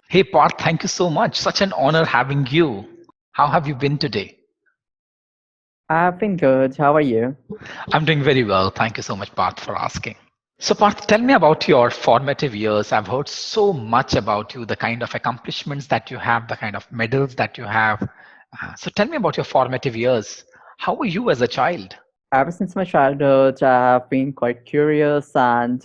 Hey, Parth, thank you so much. Such an honor having you. How have you been today? I've been good. How are you? I'm doing very well. Thank you so much, Parth, for asking. So, Parth, tell me about your formative years. I've heard so much about you, the kind of accomplishments that you have, the kind of medals that you have. So, tell me about your formative years. How were you as a child? Ever since my childhood, I have been quite curious and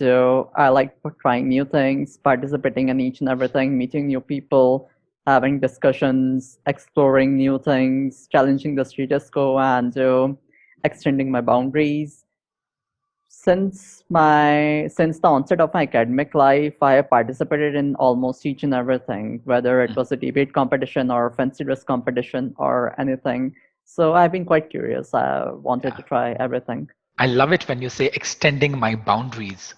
I like trying new things, participating in each and everything, meeting new people, having discussions, exploring new things, challenging the status quo, and extending my boundaries. Since the onset of my academic life, I have participated in almost each and everything, whether it Mm, was a debate competition or fancy dress competition or anything. So I've been quite curious. I wanted yeah. to try everything. I love it when you say extending my boundaries.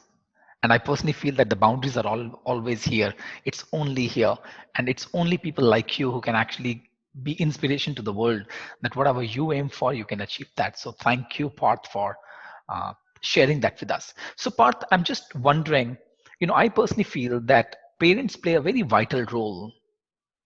And I personally feel that the boundaries are always here. It's only here. And it's only people like you who can actually be inspiration to the world that whatever you aim for, you can achieve that. So thank you, Parth, for uh, sharing that with us. So, Parth, I'm just wondering, I personally feel that parents play a very vital role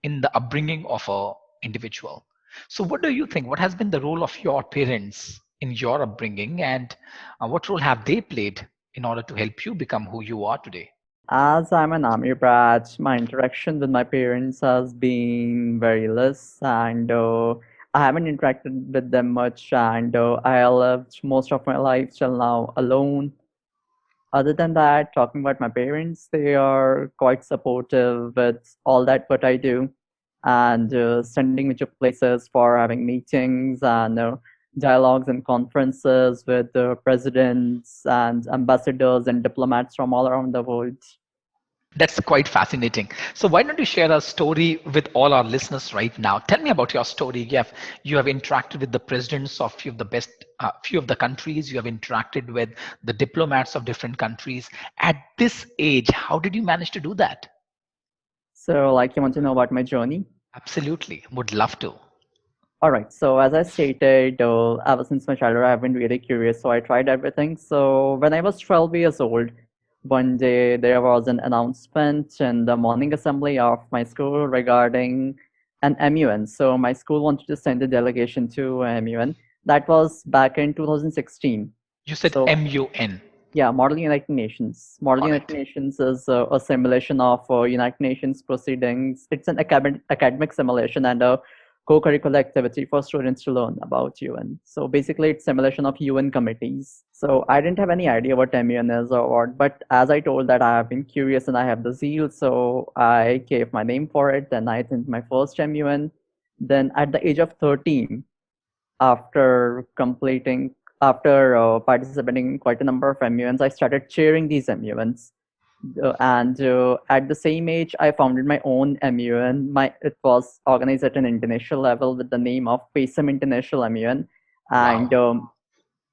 in the upbringing of a individual. So, what do you think? What has been the role of your parents in your upbringing, and what role have they played in order to help you become who you are today? As I'm an army brat, my interaction with my parents has been very less, and I haven't interacted with them much, and I lived most of my life till now alone. Other than that, talking about my parents, they are quite supportive with all that what I do, and sending me to places for having meetings and dialogues and conferences with the presidents and ambassadors and diplomats from all around the world. That's quite fascinating. So why don't you share a story with all our listeners right now? Tell me about your story. You have interacted with the presidents of few of the countries. You have interacted with the diplomats of different countries. At this age, how did you manage to do that? So, like, you want to know about my journey? Absolutely, would love to. All right. So, as I stated, ever since my childhood, I've been really curious. So, I tried everything. So, when I was 12 years old, one day there was an announcement in the morning assembly of my school regarding an MUN. So, my school wanted to send a delegation to MUN. That was back in 2016. You said So, MUN. yeah, Model United Nations. Model Got United it. Nations is a simulation of United Nations proceedings. It's an academic simulation and a co-curricular activity for students to learn about UN. So basically, it's simulation of UN committees. So I didn't have any idea what MUN is or what, but as I told that I have been curious and I have the zeal, so I gave my name for it. Then I attended my first MUN. Then at the age of 13, after completing after participating in quite a number of MUNs, I started chairing these MUNs. And at the same age, I founded my own MUN. It was organized at an international level with the name of PASM International MUN, and Wow.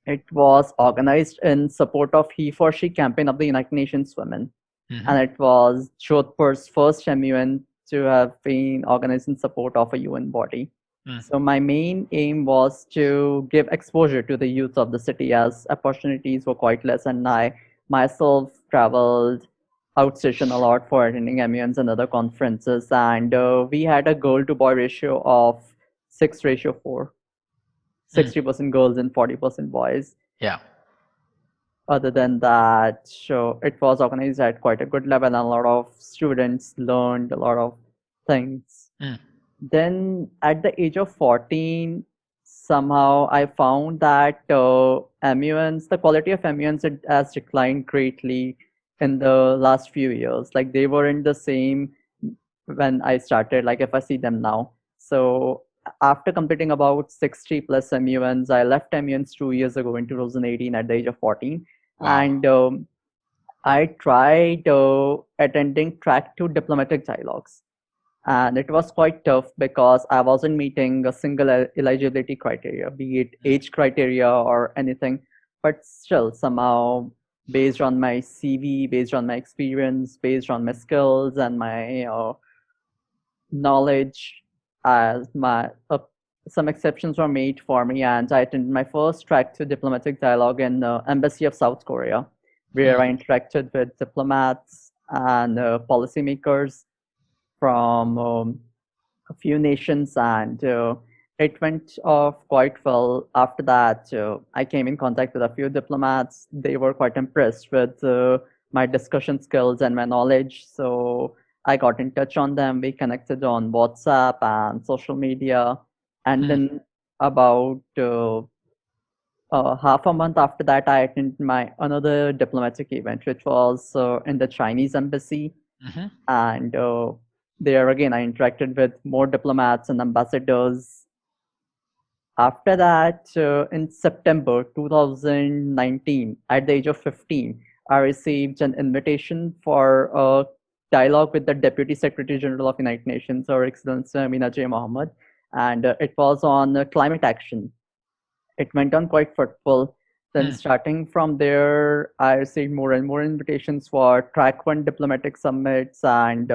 it was organized in support of He for She campaign of the United Nations Women, Hmm. and it was Jodhpur's first MUN to have been organized in support of a UN body. Mm. So my main aim was to give exposure to the youth of the city as opportunities were quite less, and I myself traveled outstation a lot for attending MUNs and other conferences, and we had a girl to boy ratio of 6:4, Mm. 60% girls and 40% boys. Yeah. Other than that, so it was organized at quite a good level, and a lot of students learned a lot of things. Mm. Then at the age of 14, somehow I found that MUNs, the quality of MUNs has declined greatly in the last few years. Like they weren't the same when I started, like if I see them now. So after completing about 60 plus MUNs, I left MUNs 2 years ago in 2018 at the age of 14. Wow. And I tried attending track two diplomatic dialogues, and it was quite tough because I wasn't meeting a single eligibility criteria, be it Mm. age criteria or anything. But still, somehow, based on my CV, based on my experience, based on my skills and my knowledge, as my some exceptions were made for me, and I attended my first track to diplomatic dialogue in Embassy of South Korea, where Mm. I interacted with diplomats and policymakers, from a few nations, and it went off quite well. After that, I came in contact with a few diplomats. They were quite impressed with my discussion skills and my knowledge. So I got in touch on them. We connected on WhatsApp and social media. And Hmm. then about half a month after that, I attended my another diplomatic event, which was in the Chinese embassy. Hmm. And there again, I interacted with more diplomats and ambassadors. After that, in September 2019, at the age of 15, I received an invitation for a dialogue with the Deputy Secretary General of United Nations, Her Excellency Amina J. Mohammed, and it was on climate action. It went on quite fruitful. Then, Hmm. starting from there, I received more and more invitations for Track One diplomatic summits and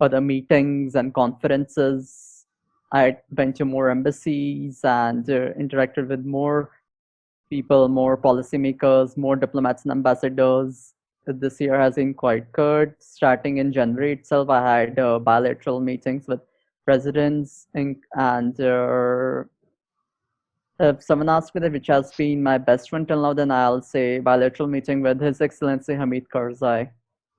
other meetings and conferences. I went to more embassies and interacted with more people, more policymakers, more diplomats and ambassadors. This year has been quite good. Starting in January itself, I had bilateral meetings with presidents and if someone asks me that which has been my best one till now, then I'll say bilateral meeting with His Excellency Hamid Karzai,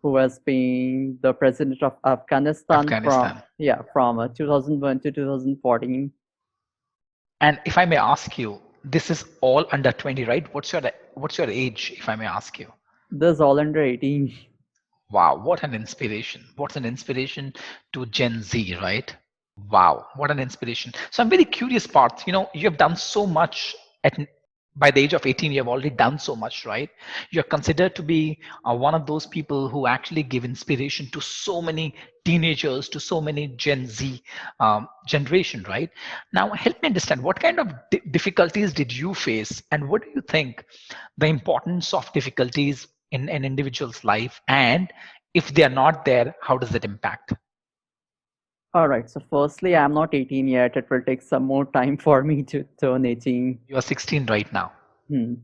who has been the president of Afghanistan from Afghanistan. 2001 to 2014. And if I may ask you, this is all under 20, right? What's your age, if I may ask you? This is all under 18. Wow, what an inspiration. What's an inspiration to Gen Z, right? Wow, what an inspiration. So I'm very curious, Parth. You have done so much at by the age of 18, you have already done so much, right? You're considered to be one of those people who actually give inspiration to so many teenagers, to so many Gen Z generation, right? Now, help me understand what kind of difficulties did you face, and what do you think the importance of difficulties in an individual's life, and if they are not there, how does it impact? All right. So, firstly, I'm not 18 yet. It will take some more time for me to turn 18. You are 16 right now.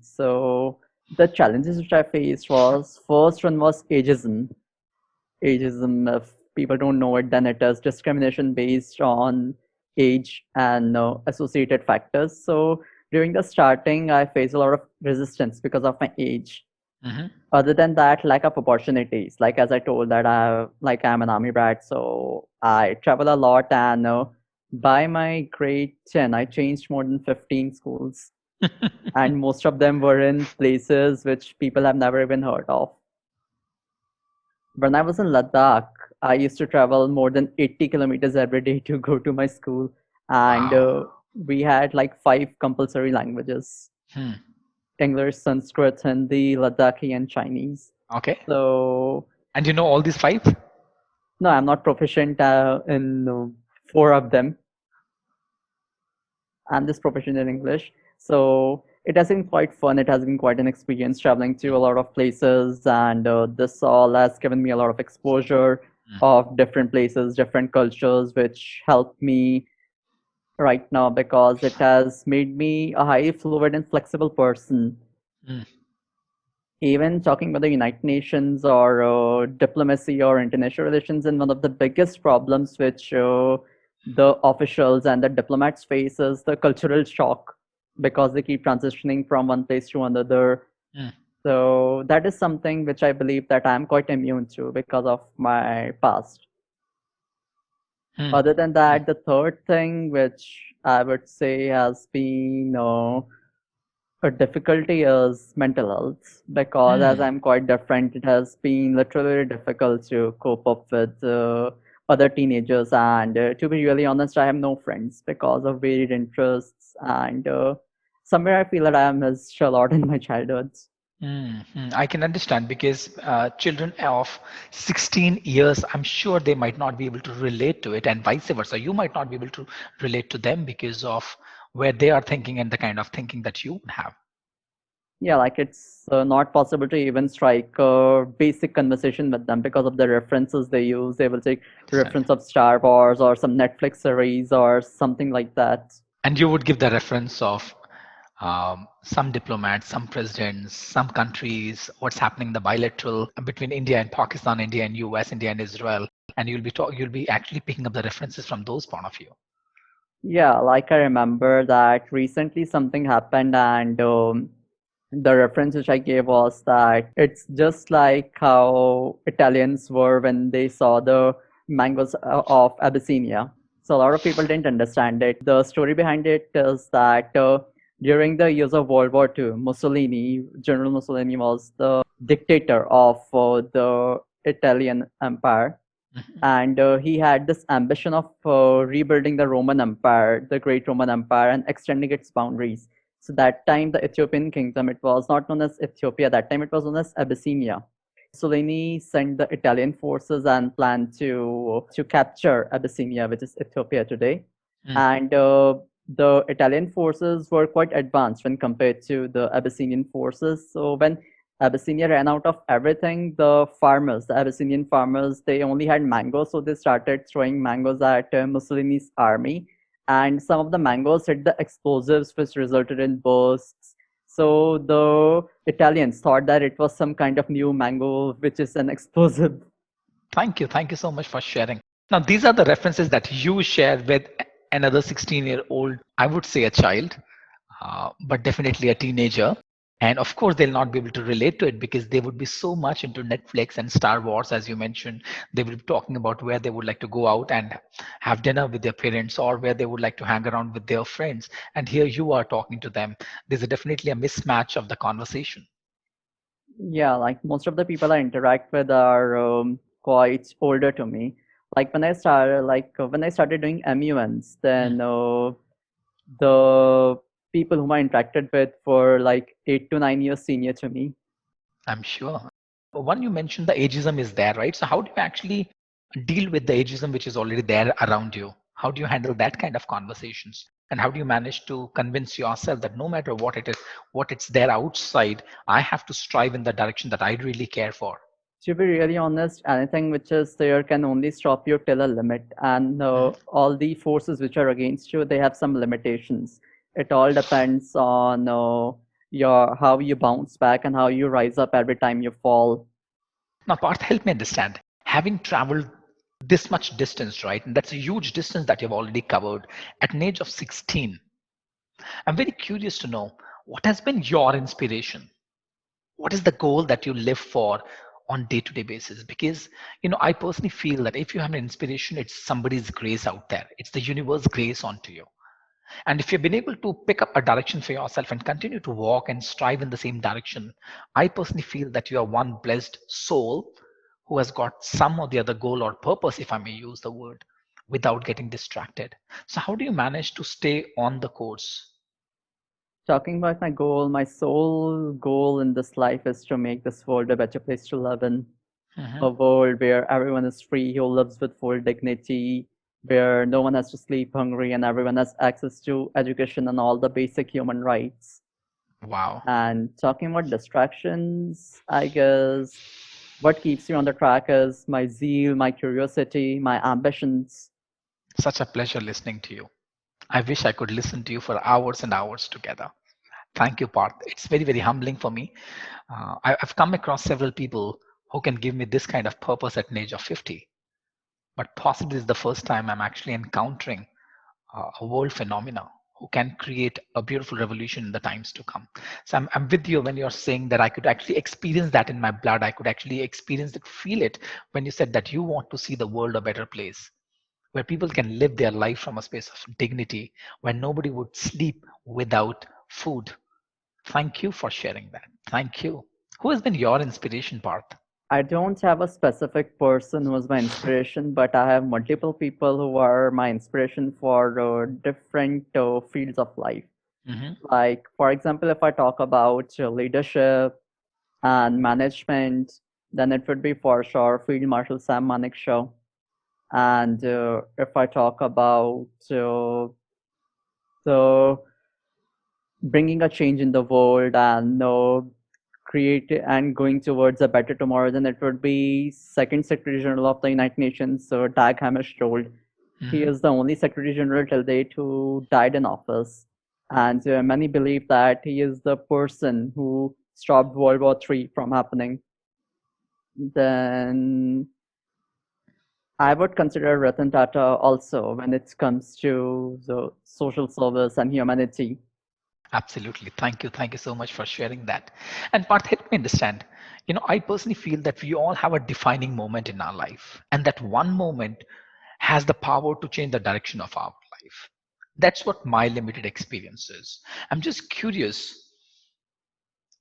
So, the challenges which I faced was first one was ageism. Ageism, if people don't know it, then it is discrimination based on age and associated factors. So during the starting, I faced a lot of resistance because of my age. Hmm. Other than that, lack of opportunities. Like as I told that I'm an army brat, so I travel a lot, and by my grade 10, I changed more than 15 schools, and most of them were in places which people have never even heard of. When I was in Ladakh, I used to travel more than 80 kilometers every day to go to my school. And Wow. we had like five compulsory languages: Hmm. English, Sanskrit, Hindi, Ladakhi, and Chinese. Okay. So, And you know all these five? no, I'm not proficient in four of them. I'm just proficient in English. So it has been quite fun. It has been quite an experience traveling to a lot of places, and this all has given me a lot of exposure Mm, of different places, different cultures, which helped me right now because it has made me a highly fluid and flexible person. mm, Even talking about the United Nations or diplomacy or international relations, and one of the biggest problems which the officials and the diplomats face is the cultural shock because they keep transitioning from one place to another. mm, So that is something which I believe that I'm quite immune to because of my past. mm, Other than mm, that, the third thing which I would say has been a difficulty is mental health because as mm. I'm quite different, it has been literally difficult to cope up with other teenagers. And to be really honest, I have no friends because of varied interests. And somewhere I feel that I am missed a lot in my childhood. I can understand because children of 16 years, I'm sure they might not be able to relate to it, and vice versa. You might not be able to relate to them because of where they are thinking and the kind of thinking that you have. Yeah, like it's not possible to even strike a basic conversation with them because of the references they use. They will take Understand. reference of Star Wars or some Netflix series or something like that. And you would give the reference of some diplomats, some presidents, some countries, what's happening in the bilateral between India and Pakistan, India and US, India and Israel. and you'll be actually picking up the references from those point of view. Yeah, like I remember that recently something happened, and the reference which I gave was that it's just like how Italians were when they saw the mangoes of Abyssinia. So a lot of people didn't understand it. The story behind it is that during the years of World War II, General Mussolini was the dictator of the Italian Empire, Mhm. and he had this ambition of rebuilding the Roman Empire, the great Roman Empire, and extending its boundaries. So that time, the Ethiopian kingdom, it was not known as Ethiopia. That time, it was known as Abyssinia. Mussolini sent the Italian forces and planned to capture Abyssinia, which is Ethiopia today. Mm. And the Italian forces were quite advanced when compared to the Abyssinian forces. So when Abyssinia ran out of everything, the Abyssinian farmers, they only had mangoes, so they started throwing mangoes at Mussolini's army. And some of the mangoes hit the explosives, which resulted in bursts. So the Italians thought that it was some kind of new mango, which is an explosive. Thank you so much for sharing. Now, these are the references that you share with another 16-year-old, I would say a child, but definitely a teenager. And of course, they'll not be able to relate to it because they would be so much into Netflix and Star Wars, as you mentioned. They will be talking about where they would like to go out and have dinner with their parents, or where they would like to hang around with their friends. And here you are talking to them. There's definitely a mismatch of the conversation. Yeah, like most of the people I interact with are quite older to me. Like when I started doing MUNs, Mm, then the people whom I interacted with were like 8 to 9 years senior to me. I'm sure. One, you mentioned the ageism is there, right? So how do you actually deal with the ageism which is already there around you? How do you handle that kind of conversations? And how do you manage to convince yourself that no matter what it is, what it's there outside, I have to strive in the direction that I really care for? To be really honest, anything which is there can only stop you till a limit, and Mhm. all the forces which are against you, they have some limitations. It all depends on your how you bounce back and how you rise up every time you fall. Now, Parth, help me understand. Having traveled this much distance, right? And that's a huge distance that you've already covered at an age of 16. I'm very curious to know what has been your inspiration. What is the goal that you live for on day-to-day basis? Because I personally feel that if you have an inspiration, it's somebody's grace out there. It's the universe grace onto you. And if you've been able to pick up a direction for yourself and continue to walk and strive in the same direction, I personally feel that you are one blessed soul who has got some or the other goal or purpose, if I may use the word, without getting distracted. So how do you manage to stay on the course? Talking about my goal, my sole goal in this life is to make this world a better place to live in. Mhm. A world where everyone is free, who lives with full dignity, where no one has to sleep hungry, and everyone has access to education and all the basic human rights. Wow. And talking about distractions, I guess what keeps you on the track is my zeal, my curiosity, my ambitions. Such a pleasure listening to you. I wish I could listen to you for hours and hours together. Thank you, Parth. It's very, very humbling for me. I've come across several people who can give me this kind of purpose at an age of 50, but possibly it's the first time I'm actually encountering a world phenomena who can create a beautiful revolution in the times to come. So I'm with you when you're saying that I could actually experience that in my blood. I could actually experience it, feel it when you said that you want to see the world a better place where people can live their life from a space of dignity, where nobody would sleep without food. Thank you for sharing that. Thank you. Who has been your inspiration, Parth? I don't have a specific person who is my inspiration, but I have multiple people who are my inspiration for different fields of life. Hmm. Like, for example, if I talk about leadership and management, then it would be for sure Field Marshal Sam Manekshaw. And if I talk about the bringing a change in the world and create and going towards a better tomorrow, then it would be Second Secretary General of the United Nations, Dag Hammarskjöld. He Hmm. is the only Secretary General till date who died in office, and many believe that he is the person who stopped World War III from happening. Then I would consider Ratan Tata also when it comes to the social service and humanity. Absolutely. Thank you. Thank you so much for sharing that. And Parth, help me understand. I personally feel that we all have a defining moment in our life, and that one moment has the power to change the direction of our life. That's what my limited experience is. I'm just curious,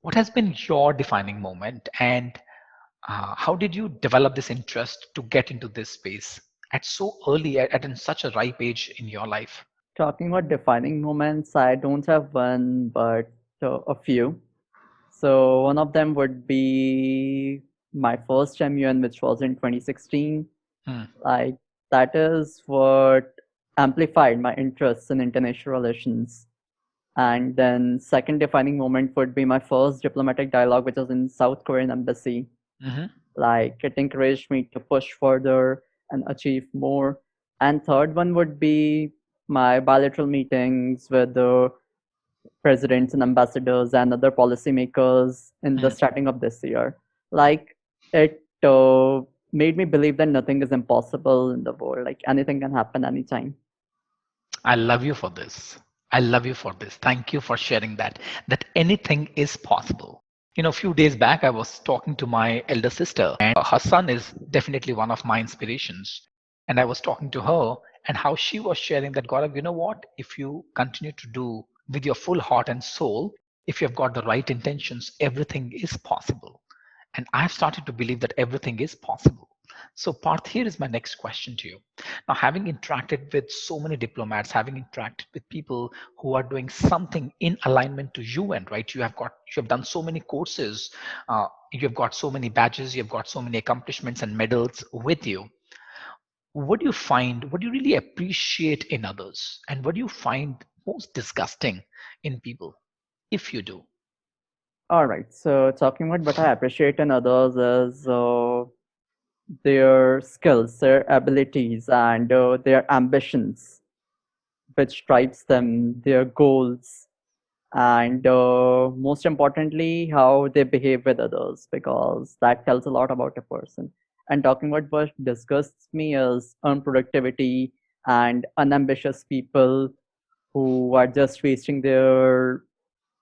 what has been your defining moment, and how did you develop this interest to get into this space at so early, at in such a ripe age in your life? Talking about defining moments, I don't have one, but a few. So one of them would be my first MUN, which was in 2016. Hmm. Like that is what amplified my interests in international relations. And then second defining moment would be my first diplomatic dialogue, which was in South Korean embassy. Hmm. Like it encouraged me to push further and achieve more. And third one would be my bilateral meetings with the presidents and ambassadors and other policymakers in the Hmm. starting of this year. Like it made me believe that nothing is impossible in the world. Like anything can happen anytime. I love you for this. I love you for this. Thank you for sharing that anything is possible. A few days back, I was talking to my elder sister, and her son is definitely one of my inspirations. And I was talking to her, and how she was sharing that, Gaurav, you know what? If you continue to do with your full heart and soul, if you've got the right intentions, everything is possible. And I've started to believe that everything is possible. So, Parth, here is my next question to you. Now, having interacted with so many diplomats, having interacted with people who are doing something in alignment to UN, right? You have done so many courses, you've got so many badges, you've got so many accomplishments and medals with you. What do you find? What do you really appreciate in others, and what do you find most disgusting in people, if you do? All right. So talking about what I appreciate in others is their skills, their abilities, and their ambitions, which drives them, their goals, and most importantly, how they behave with others, because that tells a lot about a person. And talking about what disgusts me is unproductivity and unambitious people who are just wasting their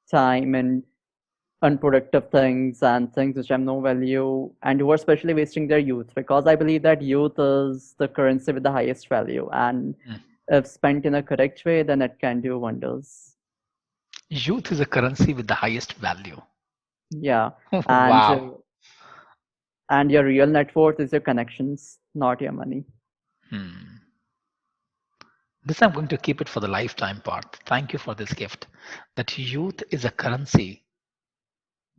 time and unproductive things and things which have no value, and who are especially wasting their youth, because I believe that youth is the currency with the highest value, and Mm. if spent in a correct way, then it can do wonders. Youth is a currency with the highest value. Yeah. and Wow. uh, and your real net worth is your connections, not your money. Hmm. This I'm going to keep it for the lifetime part. Thank you for this gift. That youth is a currency.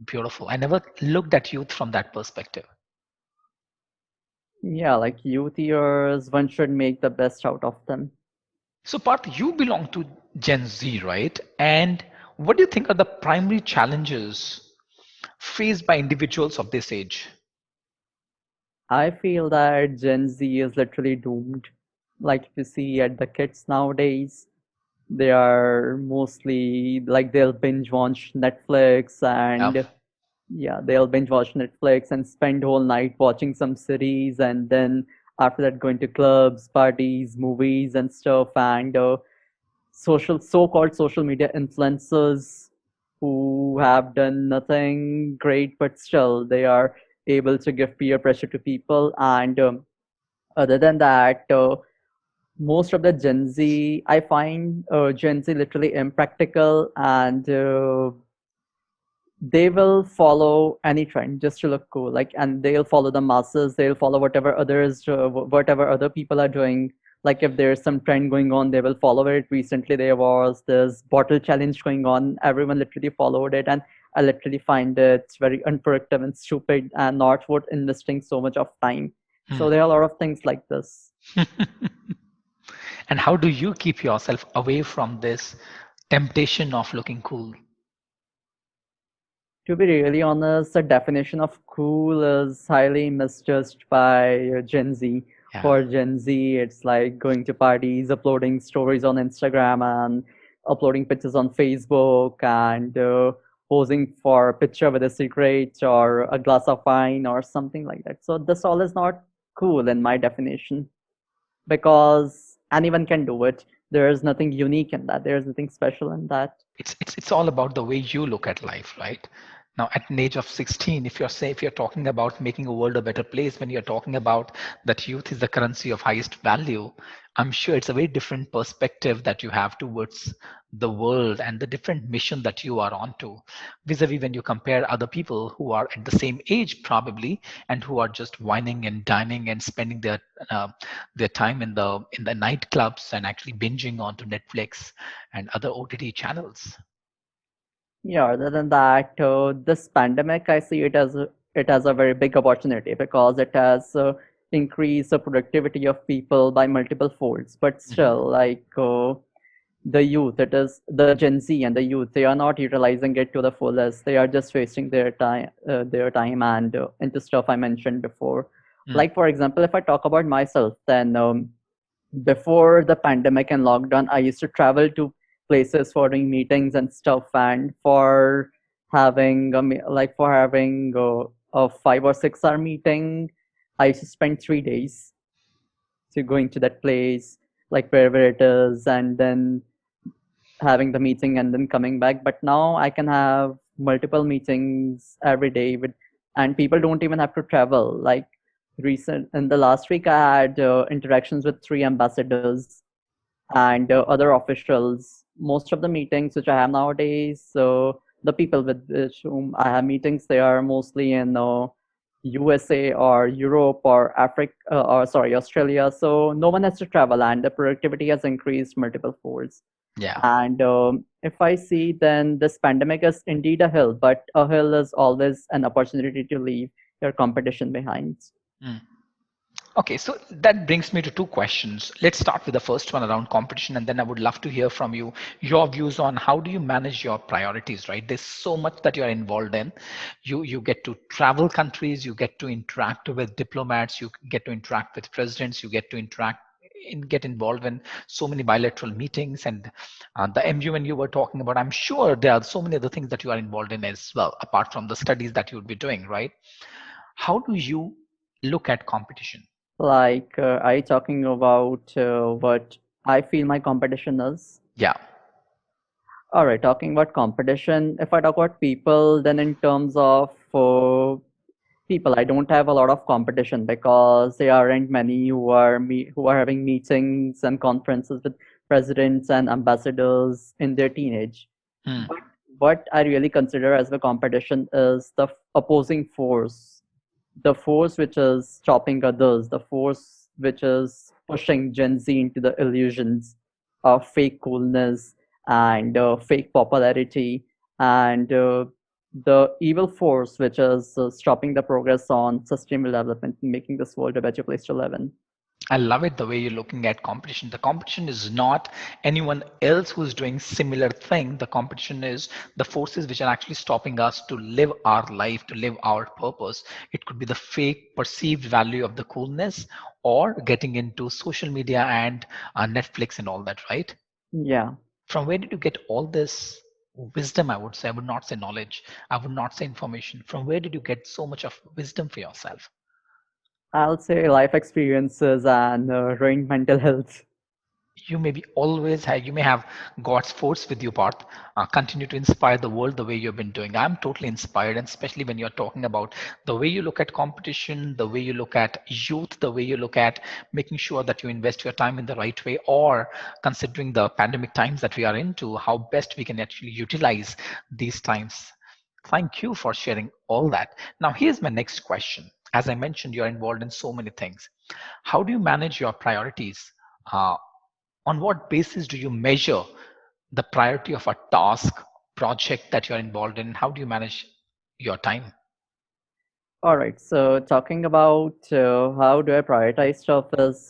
Beautiful. I never looked at youth from that perspective. Yeah, like youth years, one should make the best out of them. So, Parth, you belong to Gen Z, right? And what do you think are the primary challenges faced by individuals of this age? I feel that Gen Z is literally doomed. Like if you see at the kids nowadays, they are mostly like they'll binge watch Netflix, Yeah. and yeah, they'll binge watch Netflix and spend whole night watching some series, and then after that going to clubs, parties, movies and stuff. And so-called social media influencers who have done nothing great, but still they are able to give peer pressure to people. And other than that, most of the Gen Z, I find Gen Z literally impractical, and they will follow any trend just to look cool. Like, and they'll follow the masses. They'll follow whatever other people are doing. Like, if there's some trend going on, they will follow it. Recently, there was this bottle challenge going on. Everyone literally followed it, and I literally find it very unproductive and stupid, and not worth investing so much of time. Hmm. So there are a lot of things like this. And how do you keep yourself away from this temptation of looking cool? To be really honest, the definition of cool is highly misjudged by Gen Z. Yeah. For Gen Z, it's like going to parties, uploading stories on Instagram, and uploading pictures on Facebook, and posing for a picture with a cigarette or a glass of wine or something like that. So this all is not cool in my definition, because anyone can do it. There is nothing unique in that. There is nothing special in that. It's all about the way you look at life, right? Now at an age of 16, if you're talking about making a world a better place, when you're talking about that youth is the currency of highest value, I'm sure it's a very different perspective that you have towards the world and the different mission that you are onto, vis-a-vis when you compare other people who are at the same age probably, and who are just whining and dining and spending uh, their time in the nightclubs and actually binging onto Netflix and other OTT channels. Yeah, other than that, this pandemic, I see it as a very big opportunity because it has increased the productivity of people by multiple folds. But Mhm. still, like the youth, it is the Gen Z and the youth, they are not utilizing it to the fullest. They are just wasting their time and into stuff I mentioned before. Mm. Like for example, if I talk about myself, then before the pandemic and lockdown, I used to travel to places for doing meetings and stuff, and for having for having a 5 or 6 hour meeting, I used to spend 3 days to going to that place, like wherever it is, and then having the meeting and then coming back. But now I can have multiple meetings every day with, and people don't even have to travel. Like recent in the last week, I had interactions with 3 ambassadors and other officials. Most of the meetings which I have nowadays, so the people with which whom I have meetings, they are mostly in USA or Europe or Africa, or sorry, Australia. So no one has to travel, and the productivity has increased multiple folds. Yeah. And if I see, then this pandemic is indeed a hill, but a hill is always an opportunity to leave your competition behind. Mm. Okay, so that brings me to two questions. Let's start with the first one around competition, and then I would love to hear from you your views on how do you manage your priorities, right? There's so much that you're involved in. You get to travel countries, you get to interact with diplomats, you get to interact with presidents, you get involved in so many bilateral meetings, and the MUN you were talking about, I'm sure there are so many other things that you are involved in as well, apart from the studies that you would be doing, right? How do you look at competition? Like, are you talking about what I feel my competition is? Yeah. All right, talking about competition, if I talk about people, then in terms of people, I don't have a lot of competition because there aren't many who are having meetings and conferences with presidents and ambassadors in their teenage. Hmm. But what I really consider as the competition is the opposing force, the force which is stopping others, the force which is pushing Gen Z into the illusions of fake coolness and fake popularity, and the evil force which is stopping the progress on sustainable development and making this world a better place to live in. I love it the way you're looking at competition. The competition is not anyone else who's doing similar thing. The competition is the forces which are actually stopping us to live our life, to live our purpose. It could be the fake perceived value of the coolness, or getting into social media and Netflix and all that, right? Yeah, From where did you get all this wisdom? I would say, I would not say knowledge, I would not say information. From where did you get so much of wisdom for yourself? I'll say life experiences and ruined mental health. You may be always have, you may have God's force with you, Parth. Continue to inspire the world the way you've been doing. I'm totally inspired, and especially when you're talking about the way you look at competition, the way you look at youth, the way you look at making sure that you invest your time in the right way, or considering the pandemic times that we are into, how best we can actually utilize these times. Thank you for sharing all that. Now, here's my next question. As I mentioned, you're involved in so many things. How do you manage your priorities? Uh, on what basis do you measure the priority of a task, project that you're involved in? How do you manage your time? All right, so talking about how do I prioritize stuff is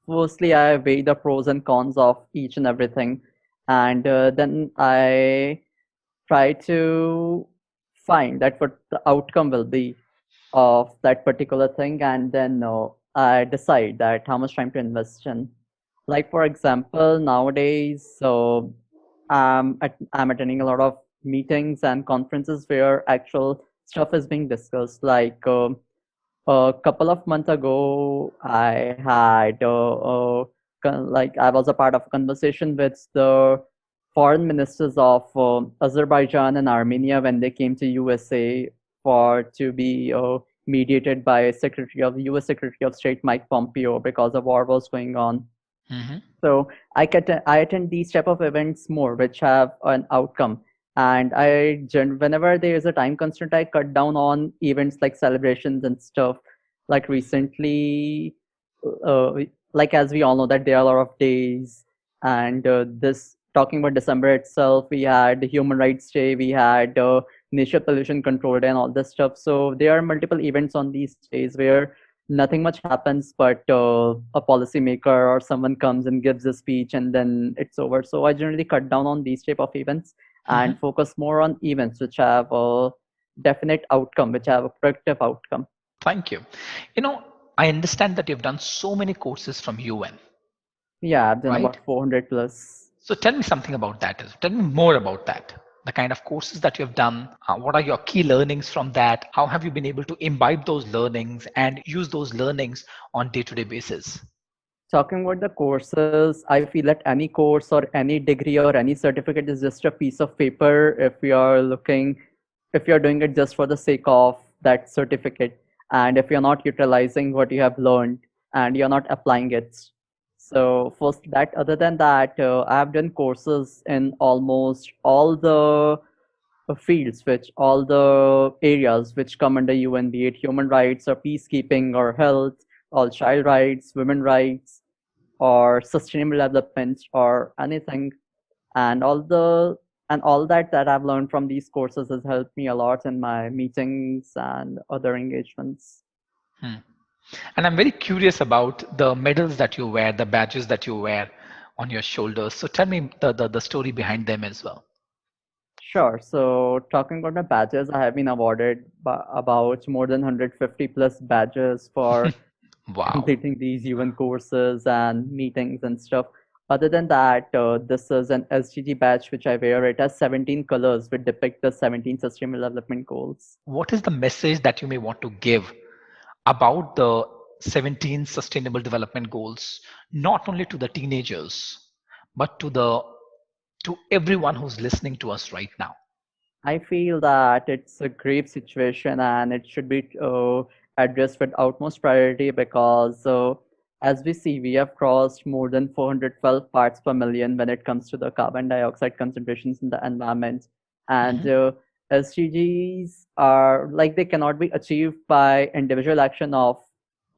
firstly, I weigh the pros and cons of each and everything, and then I try to find that what the outcome will be of that particular thing, and then I decide that how much time to invest in. Like for example, nowadays, so I'm attending a lot of meetings and conferences where actual stuff is being discussed, like. A couple of months ago, I had like I was a part of a conversation with the foreign ministers of Azerbaijan and Armenia when they came to USA for to be mediated by Secretary of U.S. Secretary of State Mike Pompeo because the war was going on. Hmm. So I attend these type of events more, which have an outcome. And whenever there is a time constraint, I cut down on events like celebrations and stuff. Like recently, uh, like as we all know that there are a lot of days, and this talking about December itself, we had Human Rights Day, we had Nature Pollution Control Day, and all this stuff. So there are multiple events on these days where nothing much happens, but a policymaker or someone comes and gives a speech and then it's over. So I generally cut down on these type of events Hmm. and focus more on events which have a definite outcome, which have a productive outcome. Thank you. You know, I understand that you've done so many courses from UN, Yeah, I've done right? about 400 plus. So tell me something about that. Tell me more about that. The kind of courses that you've done. What are your key learnings from that? How have you been able to imbibe those learnings and use those learnings on day-to-day basis? Talking about the courses, I feel that any course or any degree or any certificate is just a piece of paper if you're doing it just for the sake of that certificate, and if you're not utilizing what you have learned and you're not applying it. So first that, other than that, I have done courses in almost all the fields, which all the areas which come under UN, be it human rights or peacekeeping or health, all child rights, women rights, or sustainable development or anything. And all that I've learned from these courses has helped me a lot in my meetings and other engagements. Hmm. And I'm very curious about the medals that you wear, the badges that you wear on your shoulders. So tell me the story behind them as well. Sure. So talking about my badges, I have been awarded about more than 150 plus badges for Wow. completing these UN courses and meetings and stuff. Other than that, this is an SDG badge which I wear. It has 17 colors which depict the 17 Sustainable Development Goals. What is the message that you may want to give about the 17 sustainable development goals, not only to the teenagers, but to everyone who's listening to us right now? I feel that it's a grave situation and it should be addressed with utmost priority because, as we see, we have crossed more than 412 parts per million when it comes to the carbon dioxide concentrations in the environment. And Mhm. SDGs are like they cannot be achieved by individual action of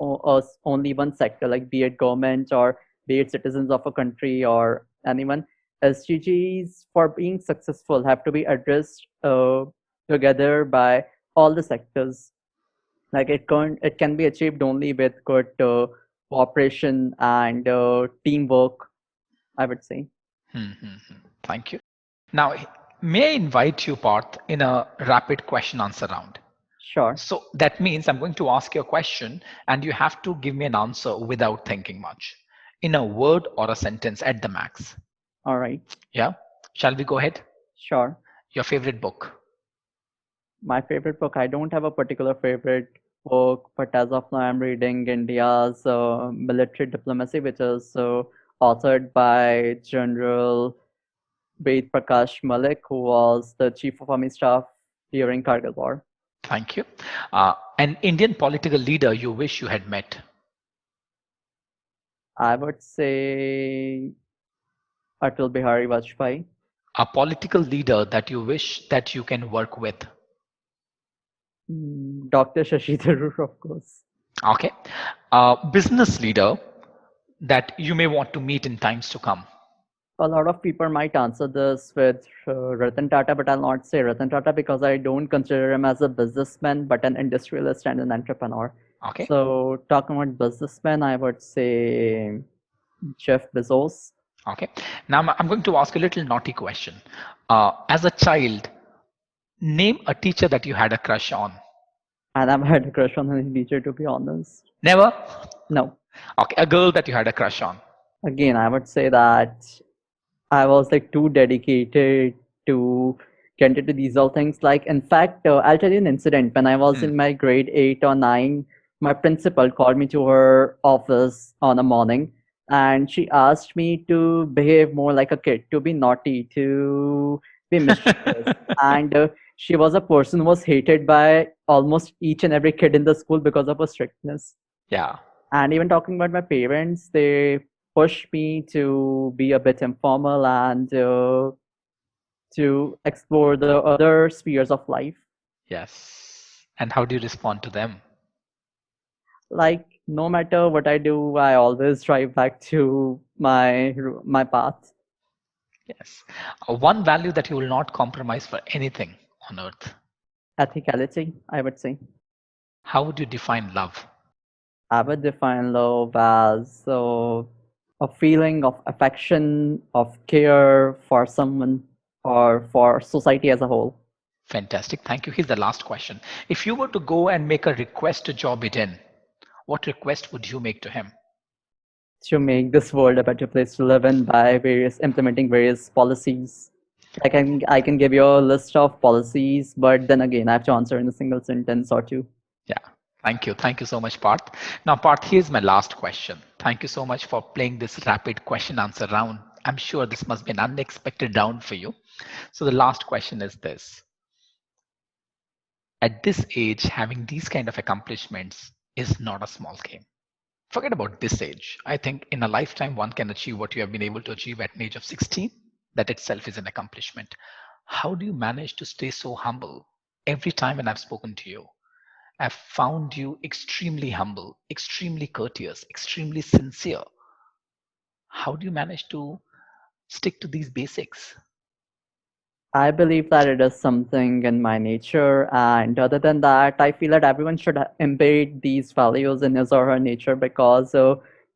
us only one sector, like be it government or be it citizens of a country or anyone. SDGs for being successful have to be addressed together by all the sectors. Like it can be achieved only with good cooperation and teamwork, I would say. Mhm. Thank you. Now, may I invite you, Parth, in a rapid question answer round? Sure. So that means I'm going to ask you a question and you have to give me an answer without thinking much in a word or a sentence at the max. All right. Yeah? Shall we go ahead? Sure. Your favorite book? My favorite book, I don't have a particular favorite book, but as of now, I'm reading India's Military Diplomacy, which is authored by General Ved Prakash Malik, who was the Chief of Army Staff during Kargil War. Thank you. An Indian political leader you wish you had met? I would say Atal Bihari Vajpayee. A political leader that you wish that you can work with? Dr. Shashi Tharoor, of course. Okay. A business leader that you may want to meet in times to come? A lot of people might answer this with Ratan Tata, but I'll not say Ratan Tata because I don't consider him as a businessman, but an industrialist and an entrepreneur. Okay. So, talking about businessman, I would say Jeff Bezos. Okay. Now I'm going to ask a little naughty question. As a child, name a teacher that you had a crush on. And I've had a crush on a teacher, to be honest. Never? No. Okay. A girl that you had a crush on. Again, I would say that I was like too dedicated to get into these all things. Like, in fact, I'll tell you an incident. When I was Hmm. in my grade 8 or 9, my principal called me to her office on a morning, and she asked me to behave more like a kid, to be naughty, to be mischievous. And she was a person who was hated by almost each and every kid in the school because of her strictness. Yeah. And even talking about my parents, they pushed me to be a bit informal and to explore the other spheres of life. Yes. And how do you respond to them? Like, no matter what I do, I always drive back to my path. Yes. One value that you will not compromise for anything on earth. Ethicality, I would say. How would you define love? I would define love as a feeling of affection, of care for someone or for society as a whole. Fantastic. Thank you. Here's the last question. If you were to go and make a request to Joe Biden, what request would you make to him? To make this world a better place to live in by various implementing various policies. I can give you a list of policies, but then again I have to answer in a single sentence or two. Yeah. Thank you. Thank you so much, Parth. Now, Parth, here's my last question. Thank you so much for playing this rapid question answer round. I'm sure this must be an unexpected round for you. So, the last question is this. At this age, having these kind of accomplishments is not a small game. Forget about this age. I think in a lifetime, one can achieve what you have been able to achieve at an age of 16. That itself is an accomplishment. How do you manage to stay so humble? Every time when I've spoken to you, I've found you extremely humble, extremely courteous, extremely sincere. How do you manage to stick to these basics? I believe that it is something in my nature, and other than that, I feel that everyone should embed these values in his or her nature because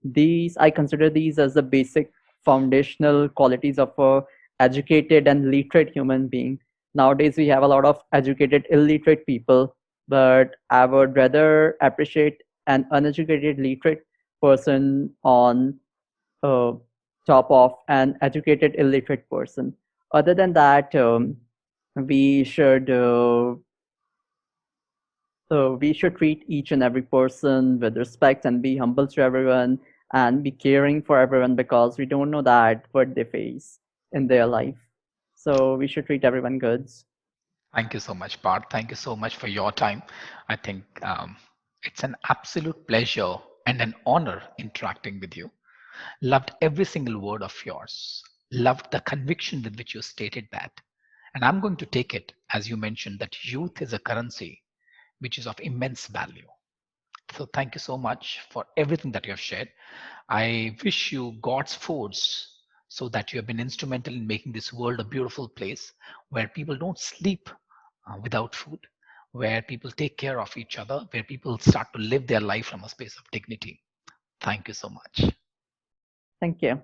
these I consider these as the basic foundational qualities of a educated and literate human being. Nowadays, we have a lot of educated, illiterate people, but I would rather appreciate an uneducated, literate person on uh, top of an educated illiterate person. Other than that, we should we should treat each and every person with respect and be humble to everyone and be caring for everyone because we don't know that what they face in their life. So we should treat everyone good. Thank you so much, Parth. Thank you so much for your time. I think it's an absolute pleasure and an honor interacting with you. Loved every single word of yours. Loved the conviction with which you stated that. And I'm going to take it, as you mentioned, that youth is a currency which is of immense value. So thank you so much for everything that you have shared. I wish you God's force so that you have been instrumental in making this world a beautiful place where people don't sleep without food, where people take care of each other, where people start to live their life from a space of dignity. Thank you so much. Thank you.